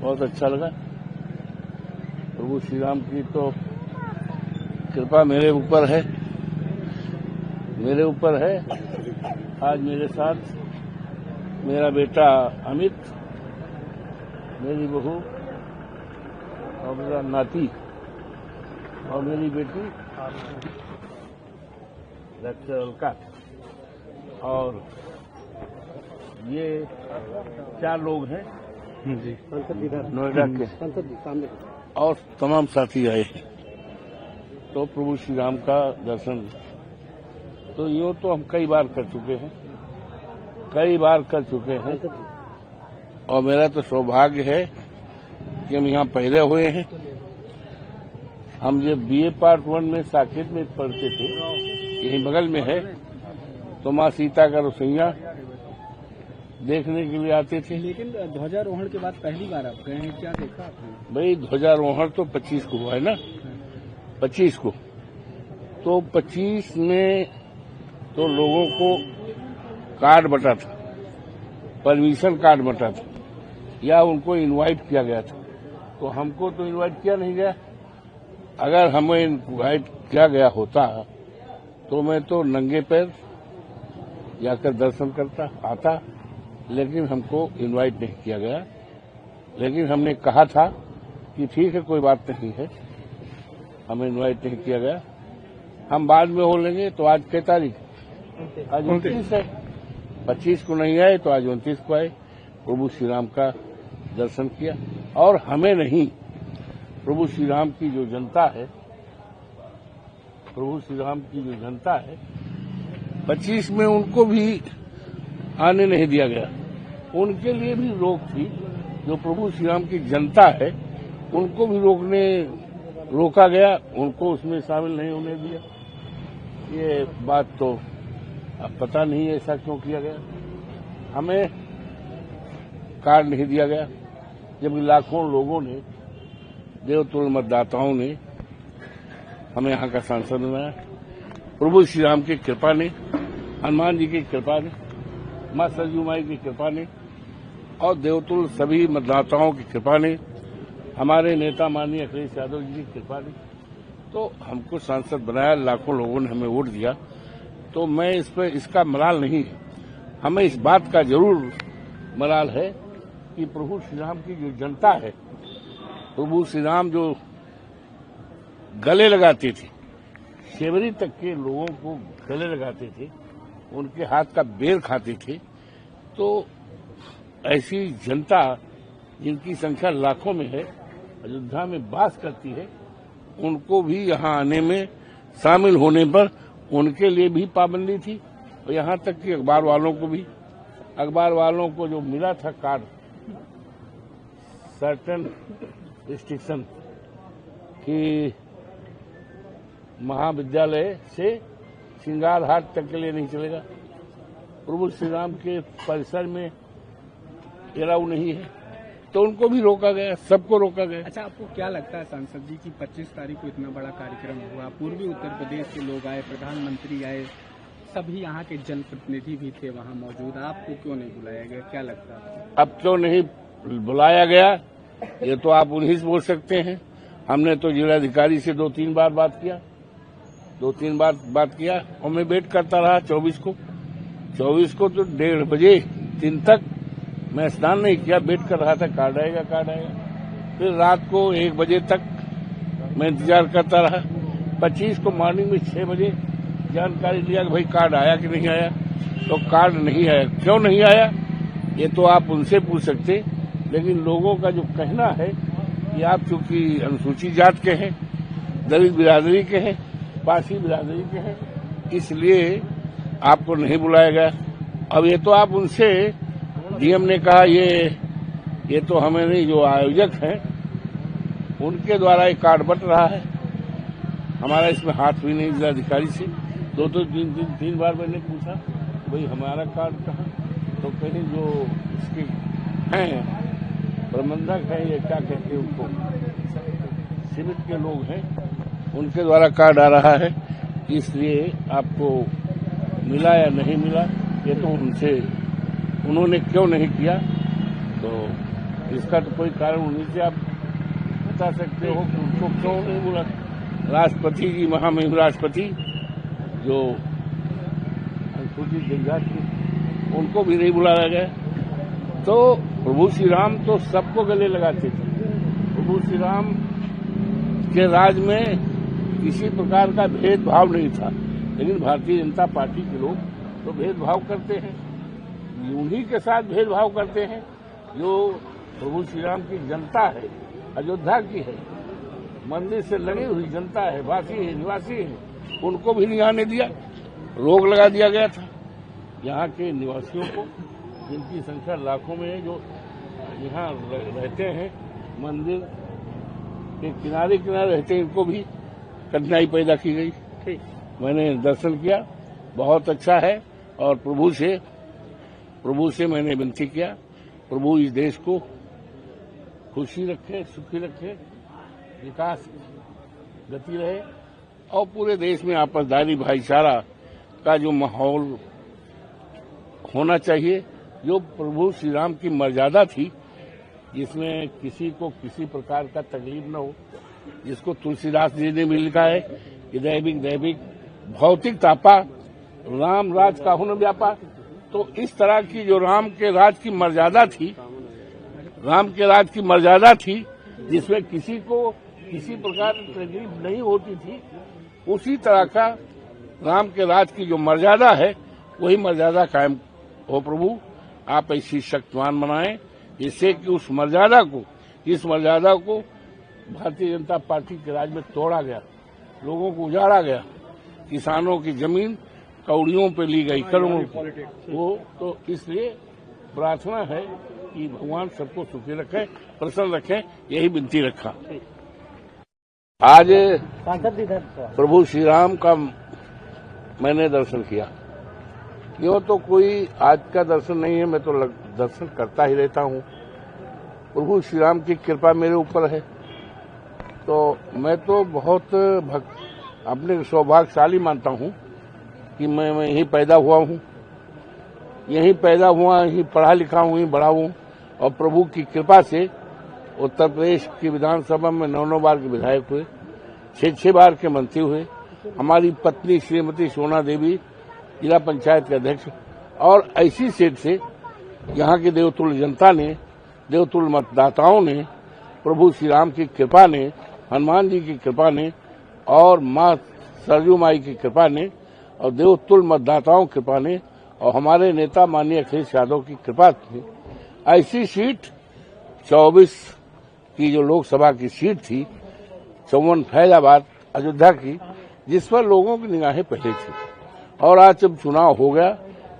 बहुत अच्छा लगा। प्रभु श्री राम की तो कृपा मेरे ऊपर है। आज मेरे साथ मेरा बेटा अमित, मेरी बहू और मेरा नाती और मेरी बेटी डॉक्टर अलका और ये 4 लोग हैं जी नोएडा के और तमाम साथी आए हैं। तो प्रभु श्री राम का दर्शन तो यूँ तो हम कई बार कर चुके हैं और मेरा तो सौभाग्य है कि हम यहाँ पहले हुए हैं। हम जब BA पार्ट 1 में साकेत में पढ़ते थे, यही बगल में है, तो माँ सीता का रसोइया देखने के लिए आते थे। लेकिन ध्वजारोहण के बाद पहली बार आप गए हैं, क्या देखा आपने? भाई ध्वजारोहण तो 25 को हुआ है ना, 25 को। तो 25 में तो लोगों को कार्ड बटा था, परमिशन कार्ड बटा था, या उनको इनवाइट किया गया था। तो हमको तो इनवाइट किया नहीं गया। अगर हमें इनवाइट किया गया होता तो मैं तो नंगे पैर जाकर दर्शन करता आता, लेकिन हमको इनवाइट नहीं किया गया। लेकिन हमने कहा था कि ठीक है, कोई बात नहीं है, हमें इनवाइट नहीं किया गया, हम बाद में हो लेंगे। तो आज क्या तारीख? आज 29 है। 25 को नहीं आए तो आज 29 को आए, प्रभु श्री राम का दर्शन किया। और हमें नहीं, प्रभु श्री राम की जो जनता है 25 में उनको भी आने नहीं दिया गया। उनके लिए भी रोक थी। जो प्रभु श्री राम की जनता है उनको भी रोका गया, उनको उसमें शामिल नहीं होने दिया। ये बात तो अब पता नहीं ऐसा क्यों किया गया। हमें कार्ड नहीं दिया गया, जबकि लाखों लोगों ने, देवतुल्य मतदाताओं ने हमें यहाँ का सांसद बनाया। प्रभु श्री राम की कृपा ने, हनुमान जी की कृपा ने, माँ सरयू माई की कृपा ने और देवतुल्य सभी मतदाताओं की कृपा ने, हमारे नेता माननीय अखिलेश यादव जी की कृपा ने तो हमको सांसद बनाया। लाखों लोगों ने हमें वोट दिया। तो मैं इस पर इसका मलाल नहीं है। हमें इस बात का जरूर मलाल है कि प्रभु श्री राम की जो जनता है, प्रभु श्री राम जो गले लगाते थे, शेवरी तक के लोगों को गले लगाते थे, उनके हाथ का बेर खाते थे। तो ऐसी जनता जिनकी संख्या लाखों में है, अयोध्या में वास करती है, उनको भी यहाँ आने में, शामिल होने पर उनके लिए भी पाबंदी थी। और यहाँ तक कि अखबार वालों को जो मिला था कार्ड, सर्टेन रिस्ट्रिक्शन कि महाविद्यालय से श्रृंगार हाट तक के लिए नहीं चलेगा, प्रभु श्री राम के परिसर में एलाउ नहीं है, तो उनको भी रोका गया, सबको रोका गया। अच्छा, आपको क्या लगता है सांसद जी की 25 तारीख को इतना बड़ा कार्यक्रम हुआ, पूर्वी उत्तर प्रदेश के लोग आए, प्रधानमंत्री आए, सभी यहाँ के जनप्रतिनिधि भी थे वहाँ मौजूद, आपको क्यों नहीं बुलाया गया? क्या लगता है अब क्यों नहीं बुलाया गया? ये तो आप उन्हीं से बोल सकते हैं। हमने तो जिलाधिकारी से 2-3 बार बात किया और मैं वेट करता रहा 24 को तो 1:30 बजे 3 तक मैं स्नान नहीं किया, वेट कर रहा था, कार्ड आएगा। फिर रात को 1 बजे तक मैं इंतजार करता रहा। 25 को मॉर्निंग में 6 बजे जानकारी लिया कि भाई कार्ड आया कि नहीं आया। तो कार्ड नहीं आया। क्यों नहीं आया ये तो आप उनसे पूछ सकते, लेकिन लोगों का जो कहना है कि आप चूंकि अनुसूचित जात के हैं, दलित बिरादरी के हैं, पारसी बिरादरी के हैं, इसलिए आपको नहीं बुलाया गया। अब ये तो आप उनसे, डीएम ने कहा ये तो हमें नहीं, जो आयोजक हैं उनके द्वारा ये कार्ड बट रहा है, हमारा इसमें हाथ भी नहीं। जिलाधिकारी से 2-3 बार मैंने पूछा भाई हमारा कार्ड कहाँ, तो कहीं जो इसके हैं प्रबंधक हैं, ये क्या कहते हैं उनको, सिविल के लोग हैं, उनके द्वारा कार्ड आ रहा है। इसलिए आपको मिला या नहीं मिला ये तो उन्होंने क्यों नहीं किया तो इसका तो कोई कारण उन्हीं से आप बता सकते हो कि उनको क्यों नहीं बोला। राष्ट्रपति जी, महामहिम राष्ट्रपति जो अनुसूचित जनजाति, उनको भी नहीं बुलाया गया। तो प्रभु श्री राम तो सबको गले लगाते थे। प्रभु श्री राम के राज में किसी प्रकार का भेदभाव नहीं था, लेकिन भारतीय जनता पार्टी के लोग तो भेदभाव करते हैं, उन्हीं के साथ भेदभाव करते हैं जो प्रभु श्री राम की जनता है, अयोध्या की है, मंदिर से लगी हुई जनता है, वासी है, निवासी है, उनको भी नहीं आने दिया। रोक लगा दिया गया था। यहाँ के निवासियों को, जिनकी संख्या लाखों में है, जो यहाँ रहते हैं, मंदिर के किनारे किनारे रहते हैं, इनको भी कठिनाई पैदा की गई। मैंने दर्शन किया, बहुत अच्छा है। और प्रभु से मैंने विनती किया, प्रभु इस देश को खुशी रखे, सुखी रखे, विकास गति रहे और पूरे देश में आपसदारी भाईचारा का जो माहौल होना चाहिए, जो प्रभु श्री राम की मर्यादा थी, जिसमें किसी को किसी प्रकार का तकलीफ न हो, जिसको तुलसीदास जी ने भी लिखा है कि दैविक भौतिक तापा राम राज काहू न व्यापा। तो इस तरह की जो राम के राज की मर्यादा थी, जिसमें किसी को किसी प्रकार की तकलीफ नहीं होती थी, उसी तरह का राम के राज की जो मर्यादा है, वही मर्यादा कायम हो। प्रभु आप ऐसी शक्तिमान बनाएं जिससे कि इस मर्यादा को भारतीय जनता पार्टी के राज में तोड़ा गया, लोगों को उजाड़ा गया, किसानों की जमीन कौड़ियों पे ली गई, करोड़ों वो। तो इसलिए प्रार्थना है कि भगवान सबको सुखी रखे, प्रसन्न रखें, यही विनती रखा। आज प्रभु श्री राम का मैंने दर्शन किया। यूँ तो कोई आज का दर्शन नहीं है, मैं तो दर्शन करता ही रहता हूँ। प्रभु श्री राम की कृपा मेरे ऊपर है, तो मैं तो बहुत अपने सौभाग्यशाली मानता हूँ कि मैं यहीं पैदा हुआ हूँ, यहीं पढ़ा लिखा हूँ, यहीं बड़ा हूँ। और प्रभु की कृपा से उत्तर प्रदेश की विधानसभा में 9 बार के विधायक हुए, 6 बार के मंत्री हुए। हमारी पत्नी श्रीमती सोना देवी जिला पंचायत के अध्यक्ष। और ऐसी सीट से यहाँ के देवतुल्य जनता ने, देवतुल्य मतदाताओं ने, प्रभु श्री राम की कृपा ने, हनुमान जी की कृपा ने और माँ सरजू माई की कृपा ने और देवतुल्य मतदाताओं की कृपा ने और हमारे नेता माननीय अखिलेश यादव की कृपा थी, ऐसी सीट 24 की जो लोकसभा की सीट थी, 54 फैजाबाद अयोध्या की, जिस पर लोगों की निगाहें पहले थी। और आज जब चुनाव हो गया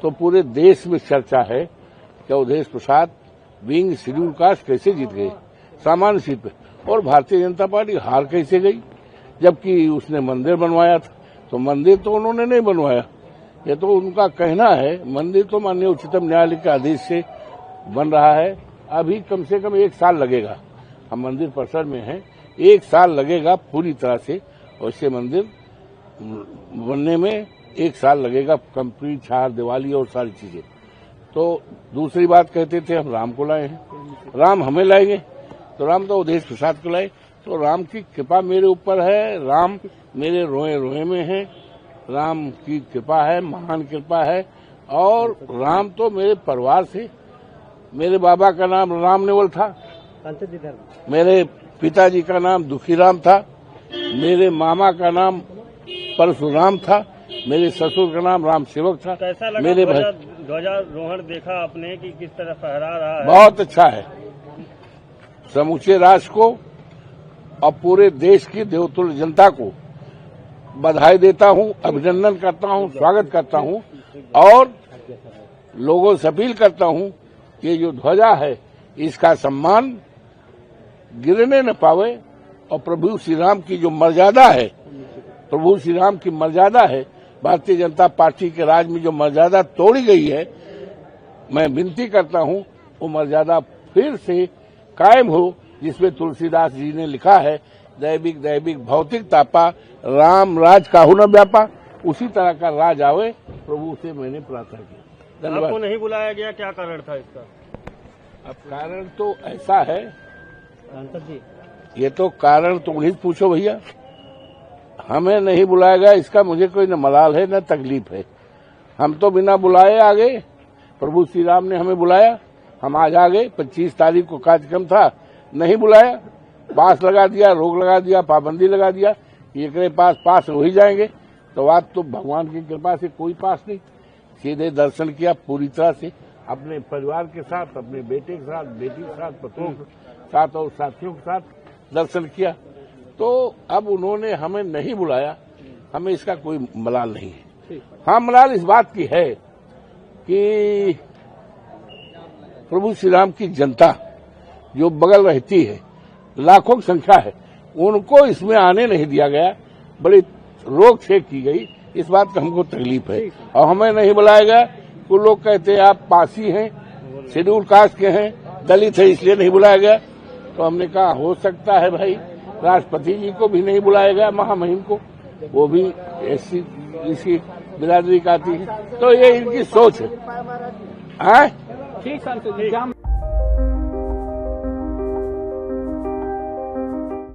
तो पूरे देश में चर्चा है कि Awadhesh Prasad being schedule caste कैसे जीत गए सामान्य सीट पे, और भारतीय जनता पार्टी हार कैसे गई, जबकि उसने मंदिर बनवाया था। तो मंदिर तो उन्होंने नहीं बनवाया, ये तो उनका कहना है। मंदिर तो माननीय उच्चतम न्यायालय के आदेश से बन रहा है। अभी कम से कम 1 साल लगेगा, हम मंदिर परिसर में हैं, 1 साल लगेगा पूरी तरह से, और इससे मंदिर बनने में 1 साल लगेगा, कंप्लीट चार दिवाली और सारी चीजें। तो दूसरी बात कहते थे हम राम को लाए हैं, राम हमें लाएंगे, तो राम तो अवधेश प्रसाद को लाए। तो राम की कृपा मेरे ऊपर है, राम मेरे रोए रोए में है, राम की कृपा है, महान कृपा है। और राम तो मेरे परिवार से, मेरे बाबा का नाम राम नेवल था, मेरे पिताजी का नाम दुखीराम था, मेरे मामा का नाम परशुराम था, मेरे ससुर का नाम राम सेवक था। कैसा लगा मेरे ध्वजारोहण देखा आपने कि किस तरह फहरा रहा है? बहुत अच्छा है। समूचे राष्ट्र को और पूरे देश की देवतुल्य जनता को बधाई देता हूं, अभिनंदन करता हूं, स्वागत करता हूं और लोगों से अपील करता हूं कि ये जो ध्वजा है इसका सम्मान गिरने न पावे और प्रभु श्री राम की जो मर्यादा है, प्रभु श्री राम की मर्यादा है, भारतीय जनता पार्टी के राज में जो मर्यादा तोड़ी गई है, मैं विनती करता हूं वो मर्यादा फिर से कायम हो, जिसमें तुलसीदास जी ने लिखा है दैविक भौतिक तापा राम राज काहू न व्यापा। उसी तरह का राज आवे, प्रभु से मैंने प्रार्थना की। धन्यवाद। आपको नहीं बुलाया गया, क्या कारण था इसका? अब कारण तो ऐसा है, सांसद जी ये तो कारण तो उन्हीं से पूछो भैया। हमें नहीं बुलाया गया इसका मुझे कोई न मलाल है न तकलीफ है। हम तो बिना बुलाए आ गए। प्रभु श्री राम ने हमें बुलाया, हम आज आ गए। 25 तारीख को कार्यक्रम था, नहीं बुलाया, पास लगा दिया, रोक लगा दिया, पाबंदी लगा दिया। ये के पास हो ही जाएंगे। तो आज तो भगवान की कृपा से कोई पास नहीं, सीधे दर्शन किया पूरी तरह से अपने परिवार के साथ, अपने बेटे के साथ, बेटी के साथ, पत्रों के साथ और साथियों के साथ दर्शन किया। तो अब उन्होंने हमें नहीं बुलाया, हमें इसका कोई मलाल नहीं है। हाँ, मलाल इस बात की है कि प्रभु श्री राम की जनता जो बगल रहती है, लाखों की संख्या है, उनको इसमें आने नहीं दिया गया, बड़ी रोक छेक की गई। इस बात का हमको तकलीफ है और हमें नहीं बुलाया गया। कुछ लोग कहते हैं आप पासी हैं, शेड्यूल कास्ट के हैं, दलित है इसलिए नहीं बुलाया गया। तो हमने कहा हो सकता है भाई, राष्ट्रपति जी को भी नहीं बुलाया गया, महामहिम को, वो भी ऐसी इसी बिरादरी का आती है। तो ये इनकी सोच है। ठीक सांसद जी।